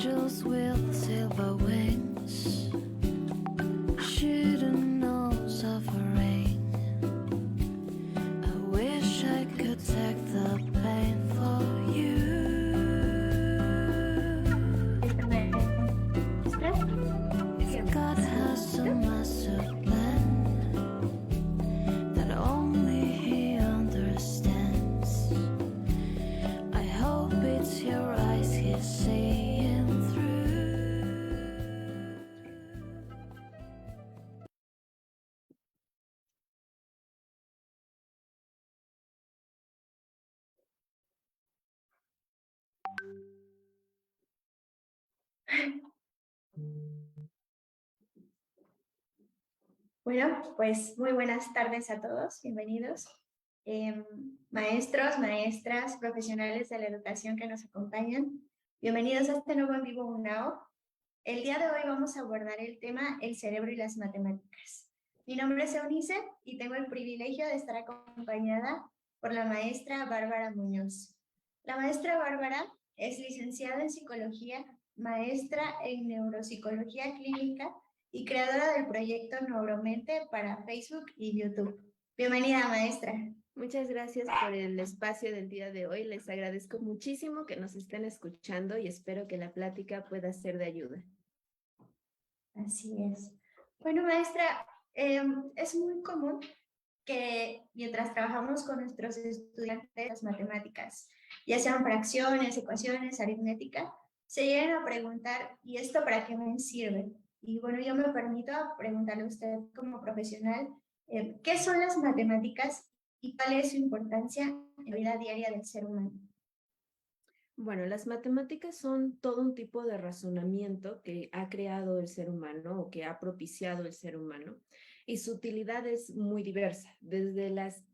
angels with silver wings, shooting nose offering. I wish I could take the pain for you. If God has a master plan that only He understands, I hope it's your eyes He's seeing through. Bueno, pues muy buenas tardes a todos, bienvenidos. Maestros, maestras, profesionales de la educación que nos acompañan, bienvenidos a este nuevo en vivo UNAO. El día de hoy vamos a abordar el tema el cerebro y las matemáticas. Mi nombre es Eunice y tengo el privilegio de estar acompañada por la maestra Bárbara Muñoz. La maestra Bárbara es licenciada en psicología, maestra en neuropsicología clínica y creadora del proyecto Neuromente para Facebook y YouTube. Bienvenida, maestra. Muchas gracias por el espacio del día de hoy. Les agradezco muchísimo que nos estén escuchando y espero que la plática pueda ser de ayuda. Así es. Bueno, maestra, es muy común que mientras trabajamos con nuestros estudiantes de las matemáticas, ya sean fracciones, ecuaciones, aritmética, se lleguen a preguntar, ¿y esto para qué me sirve? Y bueno, yo me permito preguntarle a usted como profesional, ¿qué son las matemáticas y cuál es su importancia en la vida diaria del ser humano? Bueno, las matemáticas son todo un tipo de razonamiento que ha creado el ser humano o que ha propiciado el ser humano y su utilidad es muy diversa, desde las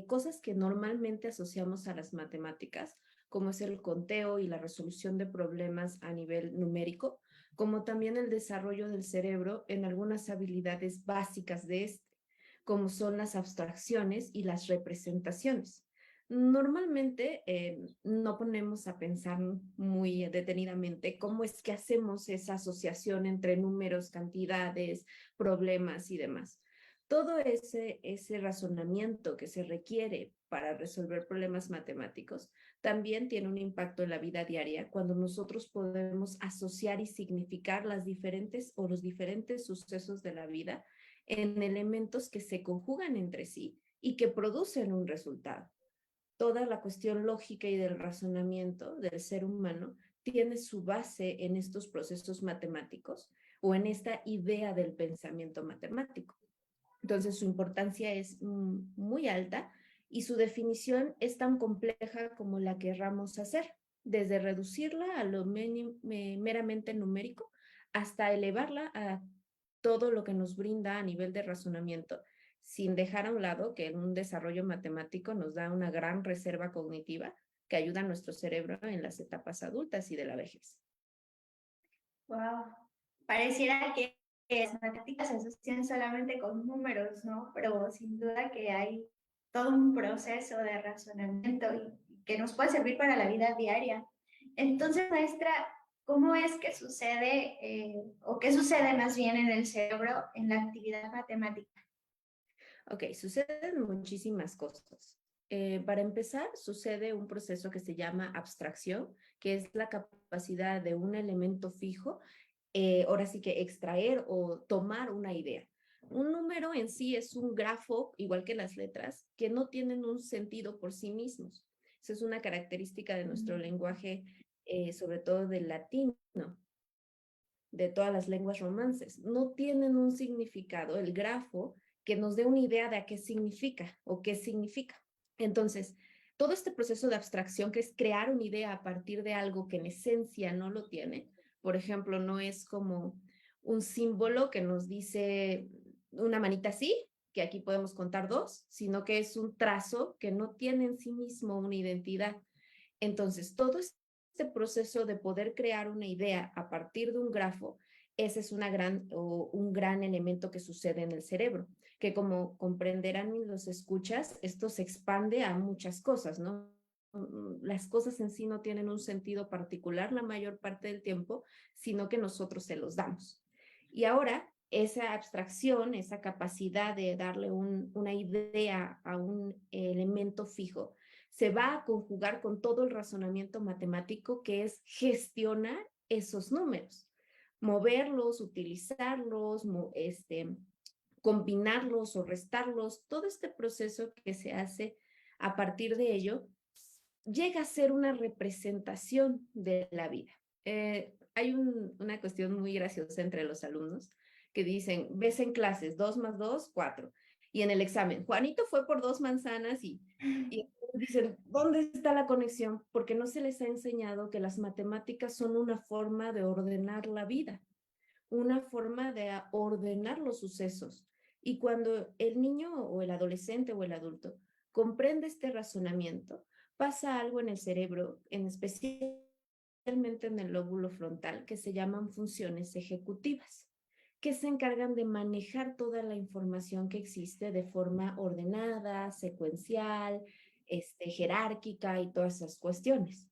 cosas que normalmente asociamos a las matemáticas, como es el conteo y la resolución de problemas a nivel numérico, como también el desarrollo del cerebro en algunas habilidades básicas de este, como son las abstracciones y las representaciones. Normalmente no ponemos a pensar muy detenidamente cómo es que hacemos esa asociación entre números, cantidades, problemas y demás. Todo ese razonamiento que se requiere para resolver problemas matemáticos también tiene un impacto en la vida diaria cuando nosotros podemos asociar y significar las diferentes o los diferentes sucesos de la vida en elementos que se conjugan entre sí y que producen un resultado. Toda la cuestión lógica y del razonamiento del ser humano tiene su base en estos procesos matemáticos o en esta idea del pensamiento matemático. Entonces su importancia es muy alta y su definición es tan compleja como la querramos hacer, desde reducirla a lo meramente numérico hasta elevarla a todo lo que nos brinda a nivel de razonamiento, sin dejar a un lado que en un desarrollo matemático nos da una gran reserva cognitiva que ayuda a nuestro cerebro en las etapas adultas y de la vejez. Wow, pareciera que las matemáticas se asocian solamente con números, ¿no? Pero sin duda que hay todo un proceso de razonamiento y que nos puede servir para la vida diaria. Entonces, maestra, ¿cómo es que sucede o qué sucede más bien en el cerebro en la actividad matemática? Ok, suceden muchísimas cosas. Para empezar, sucede un proceso que se llama abstracción, que es la capacidad de un elemento fijo, ahora sí que extraer o tomar una idea. Un número en sí es un grafo, igual que las letras, que no tienen un sentido por sí mismos. Esa es una característica de nuestro lenguaje, sobre todo del latino, de todas las lenguas romances. No tienen un significado, el grafo, que nos dé una idea de a qué significa o qué significa. Entonces, todo este proceso de abstracción, que es crear una idea a partir de algo que en esencia no lo tiene, por ejemplo, no es como un símbolo que nos dice una manita así, que aquí podemos contar dos, sino que es un trazo que no tiene en sí mismo una identidad. Entonces, todo este proceso de poder crear una idea a partir de un grafo, ese es un gran elemento que sucede en el cerebro, que como comprenderán los escuchas, esto se expande a muchas cosas, ¿no? las cosas en sí no tienen un sentido particular la mayor parte del tiempo, sino que nosotros se los damos. Y ahora esa abstracción, esa capacidad de darle una idea a un elemento fijo, se va a conjugar con todo el razonamiento matemático que es gestionar esos números, moverlos, utilizarlos, combinarlos o restarlos, todo este proceso que se hace a partir de ello llega a ser una representación de la vida. Hay una cuestión muy graciosa entre los alumnos que dicen, ves en clases 2 más 2, 4. Y en el examen, Juanito fue por 2 manzanas y dicen, ¿dónde está la conexión? Porque no se les ha enseñado que las matemáticas son una forma de ordenar la vida, una forma de ordenar los sucesos. Y cuando el niño o el adolescente o el adulto comprende este razonamiento, pasa algo en el cerebro, en especialmente en el lóbulo frontal, que se llaman funciones ejecutivas, que se encargan de manejar toda la información que existe de forma ordenada, secuencial, jerárquica y todas esas cuestiones.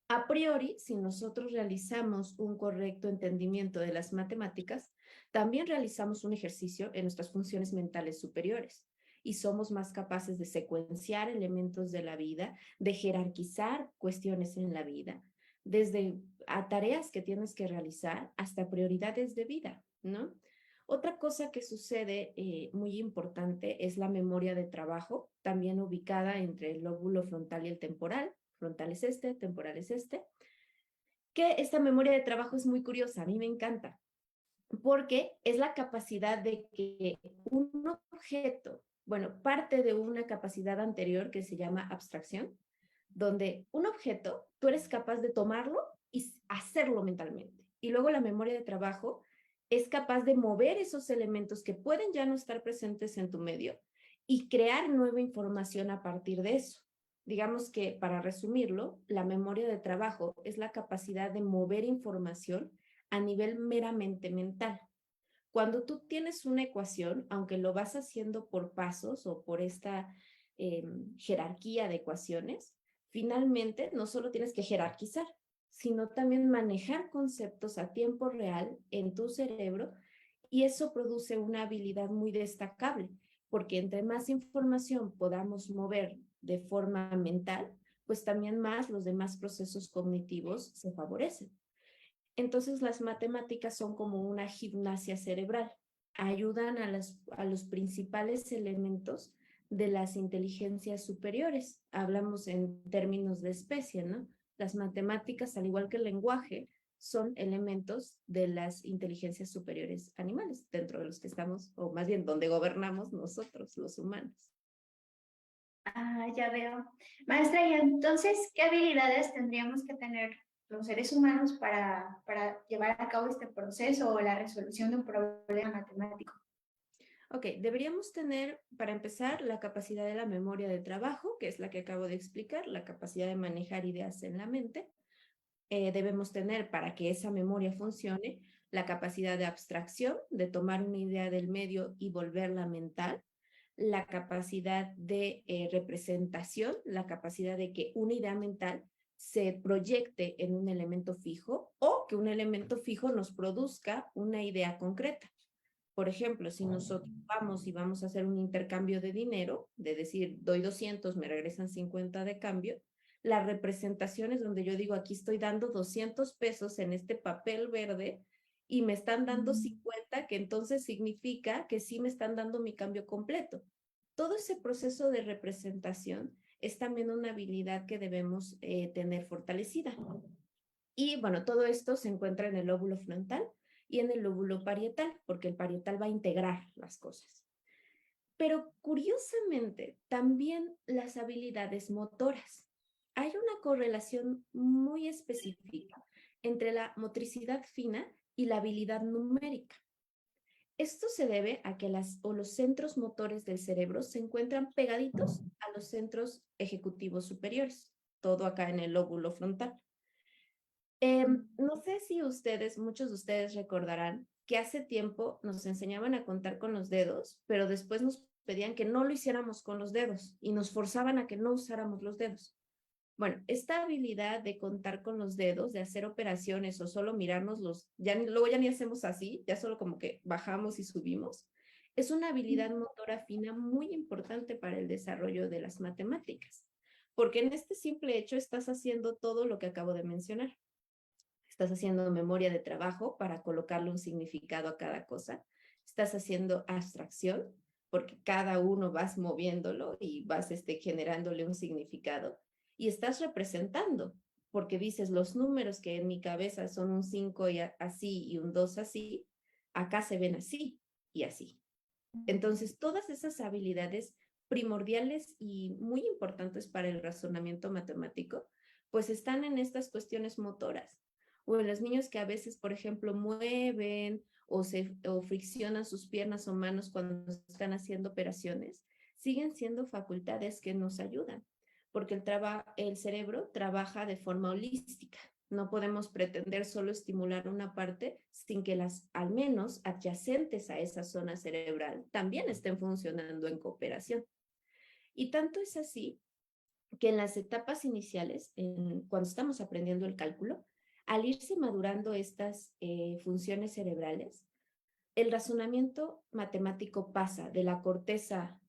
A priori, si nosotros realizamos un correcto entendimiento de las matemáticas, también realizamos un ejercicio en nuestras funciones mentales superiores y somos más capaces de secuenciar elementos de la vida, de jerarquizar cuestiones en la vida, desde a tareas que tienes que realizar hasta prioridades de vida, ¿no? Otra cosa que sucede muy importante es la memoria de trabajo, también ubicada entre el lóbulo frontal y el temporal. Frontal es este, temporal es este. Que esta memoria de trabajo es muy curiosa, a mí me encanta, porque es la capacidad de que un objeto, bueno, parte de una capacidad anterior que se llama abstracción, donde un objeto tú eres capaz de tomarlo y hacerlo mentalmente. Y luego la memoria de trabajo es capaz de mover esos elementos que pueden ya no estar presentes en tu medio y crear nueva información a partir de eso. Digamos que, para resumirlo, la memoria de trabajo es la capacidad de mover información a nivel meramente mental. Cuando tú tienes una ecuación, aunque lo vas haciendo por pasos o por esta jerarquía de ecuaciones, finalmente no solo tienes que jerarquizar, sino también manejar conceptos a tiempo real en tu cerebro, y eso produce una habilidad muy destacable, porque entre más información podamos mover de forma mental, pues también más los demás procesos cognitivos se favorecen. Entonces las matemáticas son como una gimnasia cerebral, ayudan a los principales elementos de las inteligencias superiores. Hablamos en términos de especie, ¿no? Las matemáticas, al igual que el lenguaje, son elementos de las inteligencias superiores animales, dentro de los que estamos, o más bien donde gobernamos nosotros, los humanos. Ah, ya veo. Maestra, y entonces, ¿qué habilidades tendríamos que tener los seres humanos para llevar a cabo este proceso o la resolución de un problema matemático? Ok, deberíamos tener, para empezar, la capacidad de la memoria de trabajo, que es la que acabo de explicar, la capacidad de manejar ideas en la mente. Debemos tener, para que esa memoria funcione, la capacidad de abstracción, de tomar una idea del medio y volverla mental, la capacidad de representación, la capacidad de que una idea mental se proyecte en un elemento fijo o que un elemento fijo nos produzca una idea concreta. Por ejemplo, si nosotros vamos a hacer un intercambio de dinero, de decir, doy 200, me regresan 50 de cambio, la representación es donde yo digo, aquí estoy dando 200 pesos en este papel verde y me están dando 50, que entonces significa que sí me están dando mi cambio completo. Todo ese proceso de representación es también una habilidad que debemos tener fortalecida. Y bueno, todo esto se encuentra en el lóbulo frontal y en el lóbulo parietal, porque el parietal va a integrar las cosas. Pero curiosamente, también las habilidades motoras. Hay una correlación muy específica entre la motricidad fina y la habilidad numérica. Esto se debe a que los centros motores del cerebro se encuentran pegaditos a los centros ejecutivos superiores, todo acá en el lóbulo frontal. No sé si muchos de ustedes recordarán que hace tiempo nos enseñaban a contar con los dedos, pero después nos pedían que no lo hiciéramos con los dedos y nos forzaban a que no usáramos los dedos. Bueno, esta habilidad de contar con los dedos, de hacer operaciones o solo mirarnos luego ya ni hacemos así, ya solo como que bajamos y subimos, es una habilidad motora fina muy importante para el desarrollo de las matemáticas, porque en este simple hecho estás haciendo todo lo que acabo de mencionar. Estás haciendo memoria de trabajo para colocarle un significado a cada cosa. Estás haciendo abstracción, porque cada uno vas moviéndolo y vas generándole un significado. Y estás representando, porque dices, los números que en mi cabeza son un 5 y así y un 2 así, acá se ven así y así. Entonces, todas esas habilidades primordiales y muy importantes para el razonamiento matemático, pues están en estas cuestiones motoras o en los niños que a veces, por ejemplo, mueven o friccionan sus piernas o manos cuando están haciendo operaciones, siguen siendo facultades que nos ayudan, porque el cerebro trabaja de forma holística. No podemos pretender solo estimular una parte sin que las, al menos adyacentes a esa zona cerebral, también estén funcionando en cooperación. Y tanto es así que en las etapas iniciales, cuando estamos aprendiendo el cálculo, al irse madurando estas funciones cerebrales, el razonamiento matemático pasa de la corteza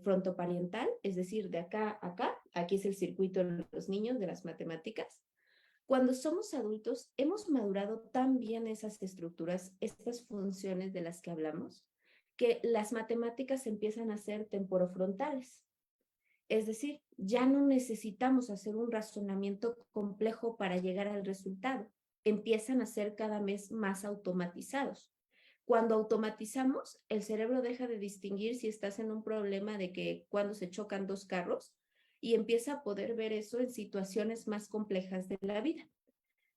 frontoparietal, es decir, de acá a acá, aquí es el circuito de los niños de las matemáticas. Cuando somos adultos, hemos madurado tan bien esas estructuras, estas funciones de las que hablamos, que las matemáticas empiezan a ser temporofrontales. Es decir, ya no necesitamos hacer un razonamiento complejo para llegar al resultado. Empiezan a ser cada vez más automatizados. Cuando automatizamos, el cerebro deja de distinguir si estás en un problema de que cuando se chocan dos carros y empieza a poder ver eso en situaciones más complejas de la vida,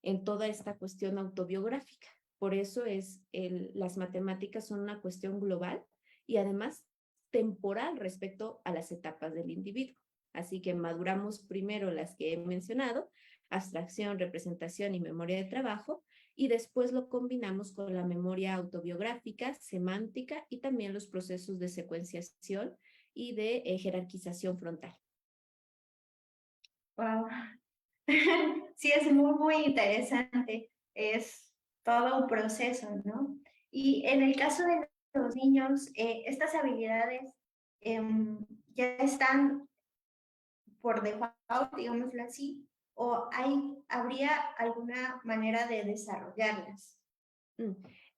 en toda esta cuestión autobiográfica. Por eso las matemáticas son una cuestión global y además temporal respecto a las etapas del individuo. Así que maduramos primero las que he mencionado, abstracción, representación y memoria de trabajo, y después lo combinamos con la memoria autobiográfica, semántica y también los procesos de secuenciación y de jerarquización frontal. Wow. Sí, es muy interesante. Es todo un proceso, ¿no? Y en el caso de los niños, estas habilidades ya están por default, digámoslo así, o habría alguna manera de desarrollarlas.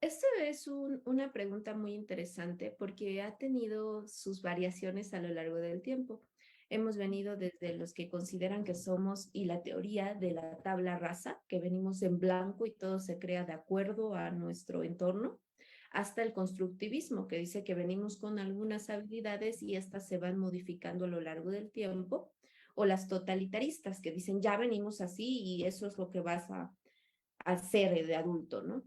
Esto es una pregunta muy interesante porque ha tenido sus variaciones a lo largo del tiempo. Hemos venido desde los que consideran que somos y la teoría de la tabla rasa, que venimos en blanco y todo se crea de acuerdo a nuestro entorno, hasta el constructivismo, que dice que venimos con algunas habilidades y estas se van modificando a lo largo del tiempo, o las totalitaristas, que dicen ya venimos así y eso es lo que vas a hacer de adulto, ¿no?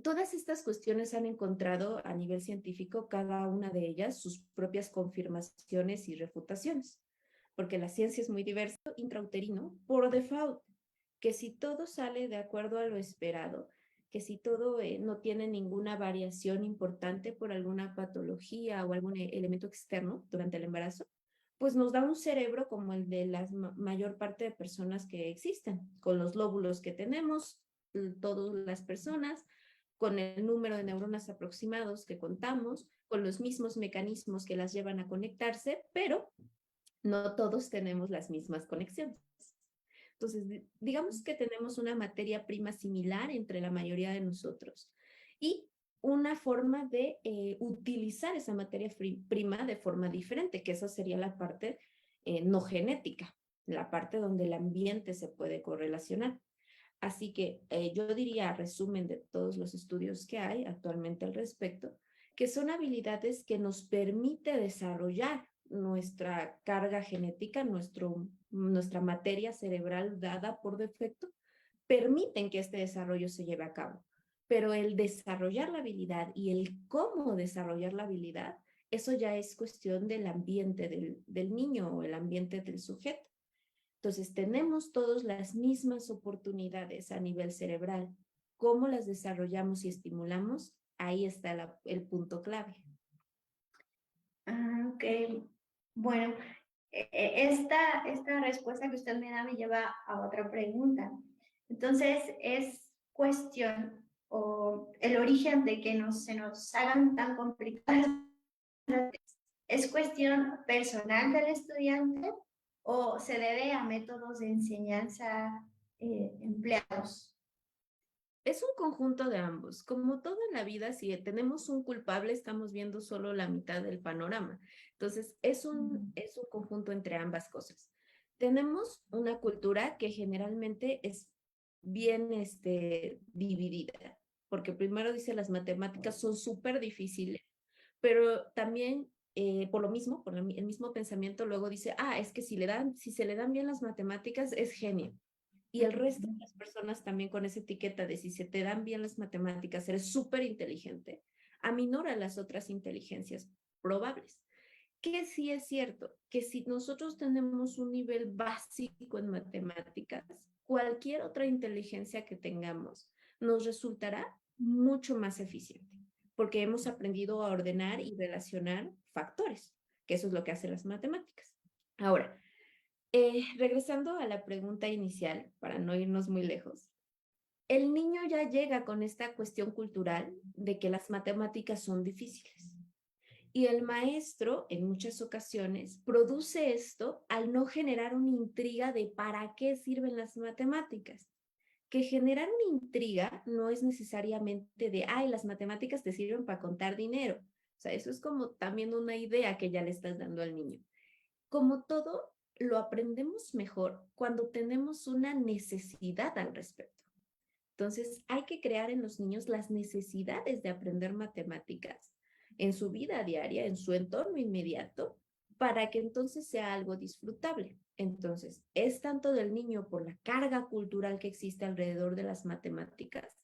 Todas estas cuestiones han encontrado a nivel científico, cada una de ellas, sus propias confirmaciones y refutaciones, porque la ciencia es muy diversa, intrauterino, por default, que si todo sale de acuerdo a lo esperado, que si todo no tiene ninguna variación importante por alguna patología o algún elemento externo durante el embarazo, pues nos da un cerebro como el de la mayor parte de personas que existen, con los lóbulos que tenemos, todas las personas, con el número de neuronas aproximados que contamos, con los mismos mecanismos que las llevan a conectarse, pero no todos tenemos las mismas conexiones. Entonces, digamos que tenemos una materia prima similar entre la mayoría de nosotros y una forma de utilizar esa materia prima de forma diferente, que esa sería la parte no genética, la parte donde el ambiente se puede correlacionar. Así que yo diría, resumen de todos los estudios que hay actualmente al respecto, que son habilidades que nos permite desarrollar nuestra carga genética, nuestra materia cerebral dada por defecto, permiten que este desarrollo se lleve a cabo. Pero el desarrollar la habilidad y el cómo desarrollar la habilidad, eso ya es cuestión del ambiente del niño o el ambiente del sujeto. Entonces, tenemos todos las mismas oportunidades a nivel cerebral. ¿Cómo las desarrollamos y estimulamos? Ahí está el punto clave. Ok. Bueno, esta respuesta que usted me da me lleva a otra pregunta. Entonces, es cuestión o el origen de que se nos hagan tan complicadas, ¿es cuestión personal del estudiante o se debe a métodos de enseñanza empleados? Es un conjunto de ambos. Como todo en la vida, si tenemos un culpable, estamos viendo solo la mitad del panorama. Entonces, es un conjunto entre ambas cosas. Tenemos una cultura que generalmente es bien dividida, porque primero dice las matemáticas son súper difíciles, pero también por lo mismo, el mismo pensamiento, luego dice, es que si se le dan bien las matemáticas, es genio. Y el resto de las personas también con esa etiqueta de si se te dan bien las matemáticas, eres súper inteligente, aminora las otras inteligencias probables. Que sí es cierto, que si nosotros tenemos un nivel básico en matemáticas, cualquier otra inteligencia que tengamos nos resultará mucho más eficiente, porque hemos aprendido a ordenar y relacionar factores, que eso es lo que hacen las matemáticas. Ahora, regresando a la pregunta inicial, para no irnos muy lejos, el niño ya llega con esta cuestión cultural de que las matemáticas son difíciles. Y el maestro, en muchas ocasiones, produce esto al no generar una intriga de para qué sirven las matemáticas. Que generar una intriga no es necesariamente de, las matemáticas te sirven para contar dinero. O sea, eso es como también una idea que ya le estás dando al niño. Como todo, lo aprendemos mejor cuando tenemos una necesidad al respecto. Entonces, hay que crear en los niños las necesidades de aprender matemáticas en su vida diaria, en su entorno inmediato, para que entonces sea algo disfrutable. Entonces, es tanto del niño por la carga cultural que existe alrededor de las matemáticas,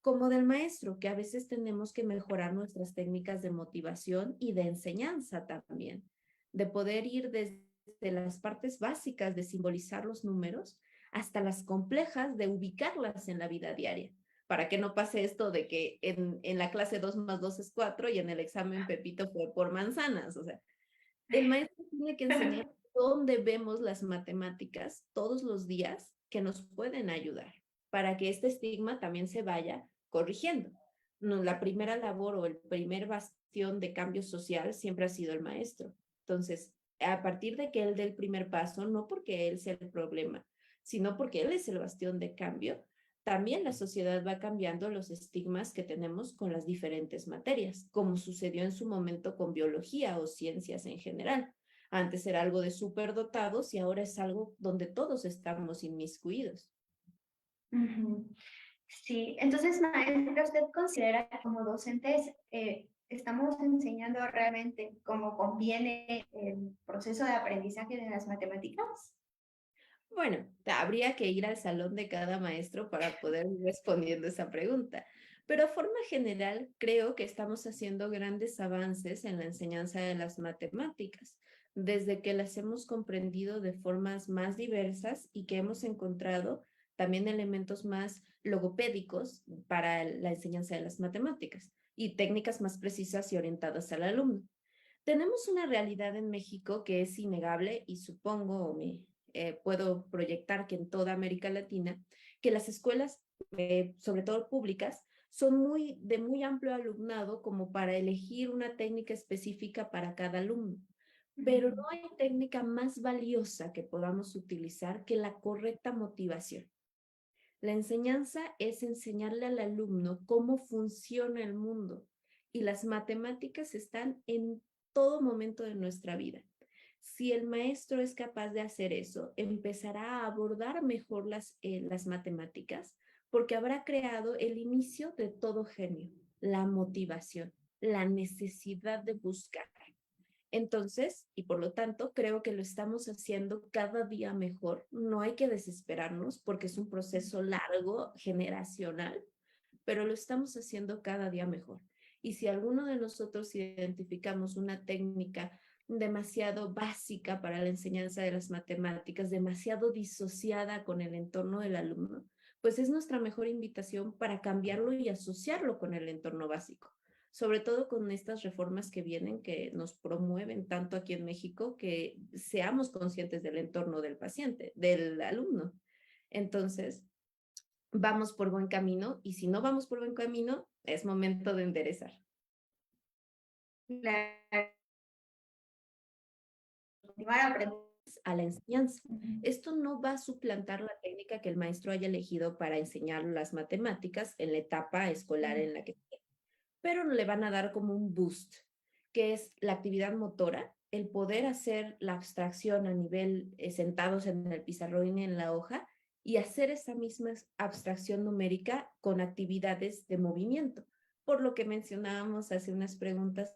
como del maestro, que a veces tenemos que mejorar nuestras técnicas de motivación y de enseñanza también, de poder ir desde las partes básicas de simbolizar los números hasta las complejas de ubicarlas en la vida diaria, para que no pase esto de que en la clase 2 más 2 es 4 y en el examen Pepito fue por manzanas. O sea, el maestro tiene que enseñar dónde vemos las matemáticas todos los días que nos pueden ayudar, para que este estigma también se vaya corrigiendo. No, la primera labor o el primer bastión de cambio social siempre ha sido el maestro. Entonces, a partir de que él dé el primer paso, no porque él sea el problema, sino porque él es el bastión de cambio, también la sociedad va cambiando los estigmas que tenemos con las diferentes materias, como sucedió en su momento con biología o ciencias en general. Antes era algo de superdotados y ahora es algo donde todos estamos inmiscuidos. Sí, entonces, maestra, ¿usted considera que como docentes estamos enseñando realmente cómo conviene el proceso de aprendizaje de las matemáticas? Bueno, habría que ir al salón de cada maestro para poder ir respondiendo esa pregunta. Pero a forma general, creo que estamos haciendo grandes avances en la enseñanza de las matemáticas, desde que las hemos comprendido de formas más diversas y que hemos encontrado también elementos más logopédicos para la enseñanza de las matemáticas y técnicas más precisas y orientadas al alumno. Tenemos una realidad en México que es innegable y supongo, puedo proyectar que en toda América Latina, que las escuelas, sobre todo públicas, son de muy amplio alumnado como para elegir una técnica específica para cada alumno. Pero no hay técnica más valiosa que podamos utilizar que la correcta motivación. La enseñanza es enseñarle al alumno cómo funciona el mundo y las matemáticas están en todo momento de nuestra vida. Si el maestro es capaz de hacer eso, empezará a abordar mejor las matemáticas porque habrá creado el inicio de todo genio, la motivación, la necesidad de buscar. Entonces, y por lo tanto, creo que lo estamos haciendo cada día mejor. No hay que desesperarnos porque es un proceso largo, generacional, pero lo estamos haciendo cada día mejor. Y si alguno de nosotros identificamos una técnica demasiado básica para la enseñanza de las matemáticas, demasiado disociada con el entorno del alumno, pues es nuestra mejor invitación para cambiarlo y asociarlo con el entorno básico. sobre todo con estas reformas que vienen, que nos promueven tanto aquí en México, que seamos conscientes del entorno del paciente, del alumno. Entonces, vamos por buen camino y si no vamos por buen camino, es momento de enderezar. Continuar aprendiendo. A la enseñanza. Esto no va a suplantar la técnica que el maestro haya elegido para enseñar las matemáticas en la etapa escolar en la que esté, pero le van a dar como un boost, que es la actividad motora, el poder hacer la abstracción a nivel sentados en el pizarrón y en la hoja y hacer esa misma abstracción numérica con actividades de movimiento, por lo que mencionábamos hace unas preguntas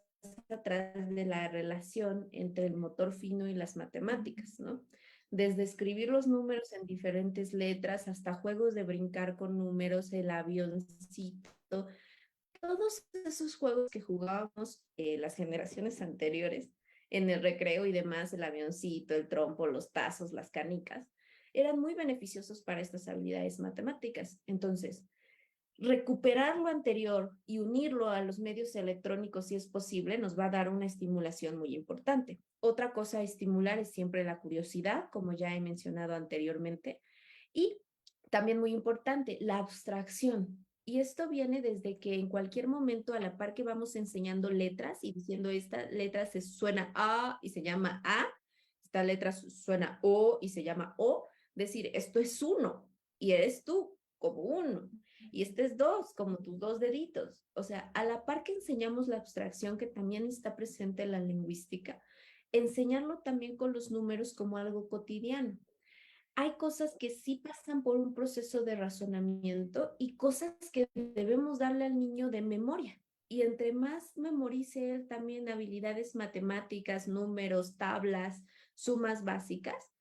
atrás de la relación entre el motor fino y las matemáticas, ¿no? Desde escribir los números en diferentes letras hasta juegos de brincar con números, el avioncito, todos esos juegos que jugábamos las generaciones anteriores en el recreo y demás, el avioncito, el trompo, los tazos, las canicas, eran muy beneficiosos para estas habilidades matemáticas. Entonces, recuperar lo anterior y unirlo a los medios electrónicos si es posible nos va a dar una estimulación muy importante. Otra cosa a estimular es siempre la curiosidad, como ya he mencionado anteriormente, y también muy importante, la abstracción. Y esto viene desde que en cualquier momento a la par que vamos enseñando letras y diciendo esta letra se suena A y se llama A, esta letra suena O y se llama O, decir esto es uno y eres tú como uno y este es dos, como tus dos deditos. O sea, a la par que enseñamos la abstracción que también está presente en la lingüística, enseñarlo también con los números como algo cotidiano. Hay cosas que sí pasan por un proceso de razonamiento y cosas que debemos darle al niño de memoria. Y entre más memorice él también habilidades matemáticas, números, tablas, sumas básicas,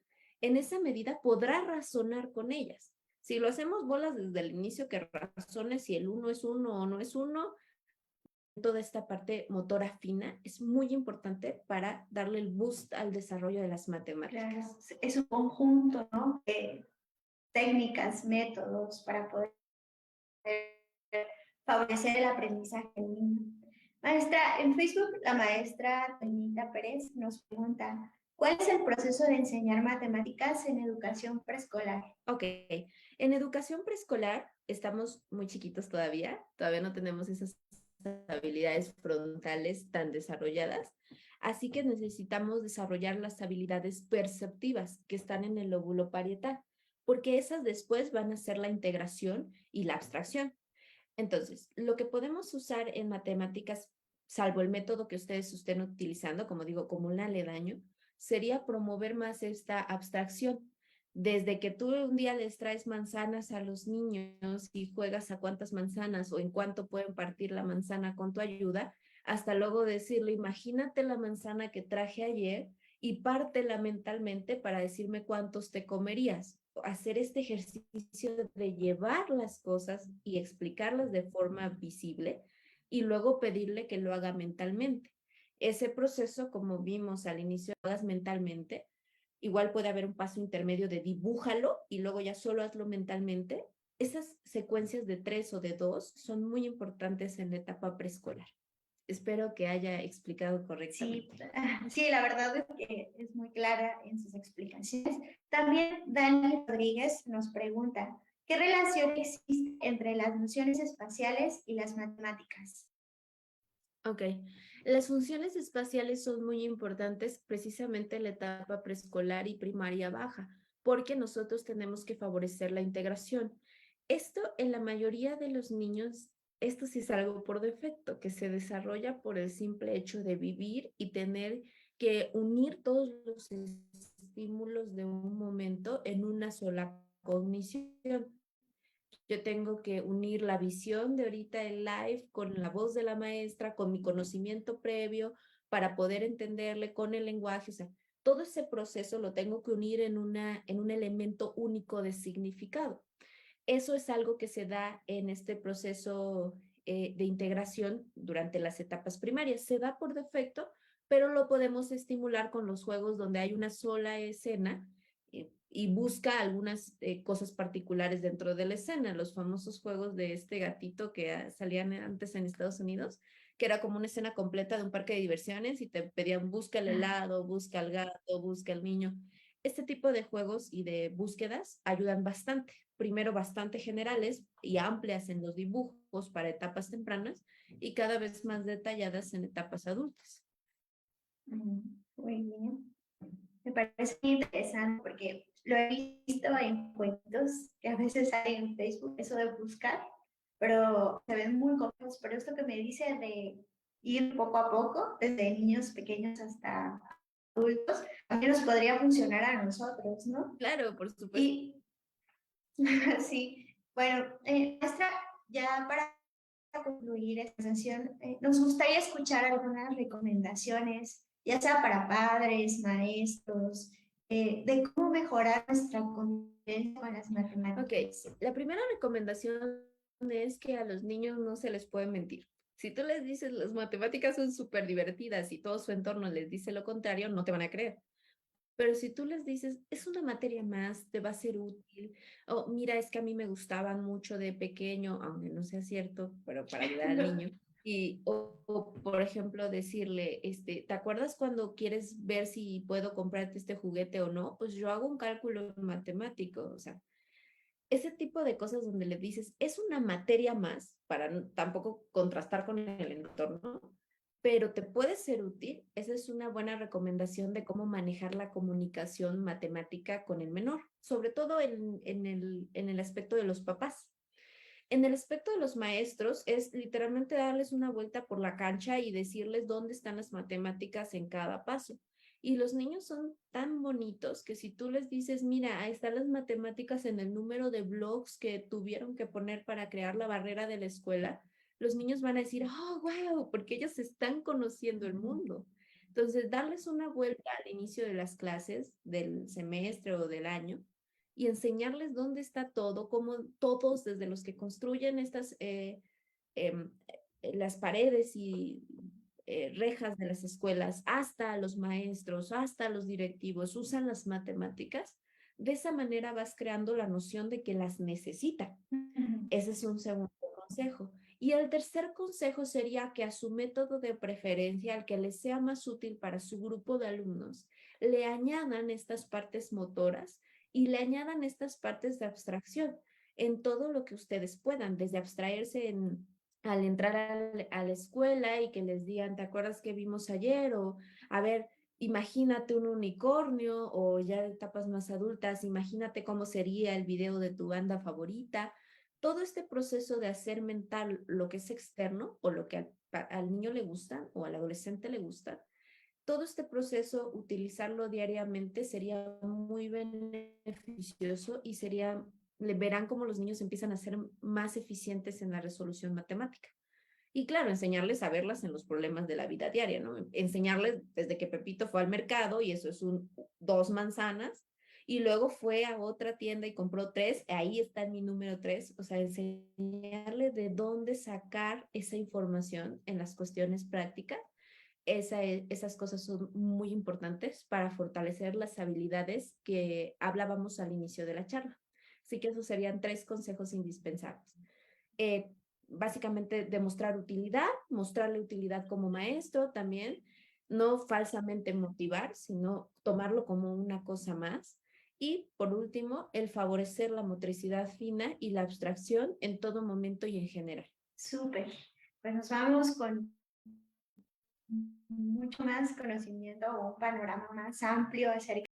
en esa medida podrá razonar con ellas. Si lo hacemos bolas desde el inicio, que razone si el uno es uno o no es uno, toda esta parte motora fina es muy importante para darle el boost al desarrollo de las matemáticas. Claro, es un conjunto, ¿no?, de técnicas, métodos para poder favorecer el aprendizaje del niño. Maestra, en Facebook la maestra Toñita Pérez nos pregunta, ¿cuál es el proceso de enseñar matemáticas en educación preescolar? Ok, en educación preescolar estamos muy chiquitos todavía no tenemos esas habilidades frontales tan desarrolladas, así que necesitamos desarrollar las habilidades perceptivas que están en el lóbulo parietal, porque esas después van a ser la integración y la abstracción. Entonces, lo que podemos usar en matemáticas, salvo el método que ustedes estén utilizando, como digo, como un aledaño, sería promover más esta abstracción. Desde que tú un día les traes manzanas a los niños y juegas a cuántas manzanas o en cuánto pueden partir la manzana con tu ayuda, hasta luego decirle, imagínate la manzana que traje ayer y pártela mentalmente para decirme cuántos te comerías. Hacer este ejercicio de llevar las cosas y explicarlas de forma visible y luego pedirle que lo haga mentalmente. Ese proceso, como vimos al inicio, lo hagas mentalmente. Igual puede haber un paso intermedio de dibújalo y luego ya solo hazlo mentalmente. Esas secuencias de 3 o de 2 son muy importantes en la etapa preescolar. Espero que haya explicado correctamente. Sí, sí, la verdad es que es muy clara en sus explicaciones. También Dani Rodríguez nos pregunta, ¿qué relación existe entre las nociones espaciales y las matemáticas? Ok, las funciones espaciales son muy importantes precisamente en la etapa preescolar y primaria baja, porque nosotros tenemos que favorecer la integración. Esto en la mayoría de los niños, esto sí es algo por defecto, que se desarrolla por el simple hecho de vivir y tener que unir todos los estímulos de un momento en una sola cognición. Yo tengo que unir la visión de ahorita el live con la voz de la maestra, con mi conocimiento previo para poder entenderle con el lenguaje. O sea, todo ese proceso lo tengo que unir en un elemento único de significado. Eso es algo que se da en este proceso de integración durante las etapas primarias. Se da por defecto, pero lo podemos estimular con los juegos donde hay una sola escena y busca algunas cosas particulares dentro de la escena, los famosos juegos de este gatito que salían antes en Estados Unidos, que era como una escena completa de un parque de diversiones y te pedían busca el helado, busca el gato, busca el niño. Este tipo de juegos y de búsquedas ayudan bastante. Primero bastante generales y amplias en los dibujos para etapas tempranas y cada vez más detalladas en etapas adultas. Muy bien. Me parece muy interesante porque lo he visto en cuentos que a veces hay en Facebook, eso de buscar, pero se ven muy complejos. Pero esto que me dice de ir poco a poco, desde niños pequeños hasta adultos, también nos podría funcionar a nosotros, ¿no? Claro, por supuesto. Y sí, bueno, maestra, ya para concluir esta sesión, nos gustaría escuchar algunas recomendaciones, ya sea para padres, maestros, de cómo mejorar nuestra convivencia con las Ok, matemáticas. la primera recomendación es que a los niños no se les puede mentir. Si tú les dices las matemáticas son súper divertidas y todo su entorno les dice lo contrario, no te van a creer. Pero si tú les dices, es una materia más, te va a ser útil, o mira, es que a mí me gustaban mucho de pequeño, aunque no sea cierto, pero para ayudar al niño. Y, por ejemplo, decirle, ¿te acuerdas cuando quieres ver si puedo comprarte este juguete o no? Pues yo hago un cálculo matemático, o sea, ese tipo de cosas donde le dices, es una materia más, para tampoco contrastar con el entorno, pero te puede ser útil. Esa es una buena recomendación de cómo manejar la comunicación matemática con el menor, sobre todo en el aspecto de los papás. En el aspecto de los maestros es literalmente darles una vuelta por la cancha y decirles dónde están las matemáticas en cada paso. Y los niños son tan bonitos que si tú les dices, mira, ahí están las matemáticas en el número de blogs que tuvieron que poner para crear la barrera de la escuela, los niños van a decir, oh, wow, porque ellos están conociendo el mundo. Entonces, darles una vuelta al inicio de las clases del semestre o del año y enseñarles dónde está todo, cómo todos, desde los que construyen eh, las paredes y rejas de las escuelas, hasta los maestros, hasta los directivos, usan las matemáticas. De esa manera vas creando la noción de que las necesitan. Ese es un segundo consejo. Y el tercer consejo sería que a su método de preferencia, al que les sea más útil para su grupo de alumnos, le añadan estas partes motoras y le añadan estas partes de abstracción en todo lo que ustedes puedan, desde abstraerse al entrar a la escuela y que les digan, ¿te acuerdas que vimos ayer? O, a ver, imagínate un unicornio, o ya de etapas más adultas, imagínate cómo sería el video de tu banda favorita. Todo este proceso de hacer mental lo que es externo o lo que al niño le gusta o al adolescente le gusta, todo este proceso, utilizarlo diariamente sería muy beneficioso y le verán cómo los niños empiezan a ser más eficientes en la resolución matemática. Y claro, enseñarles a verlas en los problemas de la vida diaria, ¿no? Enseñarles desde que Pepito fue al mercado y eso es dos manzanas y luego fue a otra tienda y compró tres, ahí está mi número tres, o sea, enseñarle de dónde sacar esa información en las cuestiones prácticas. Esas cosas son muy importantes para fortalecer las habilidades que hablábamos al inicio de la charla. Así que esos serían tres consejos indispensables. Eh, Básicamente demostrar utilidad, mostrarle utilidad como maestro también, no falsamente motivar, sino tomarlo como una cosa más. Y por último, el favorecer la motricidad fina y la abstracción en todo momento y en general. Súper. Pues nos vamos con mucho más conocimiento o un panorama más amplio acerca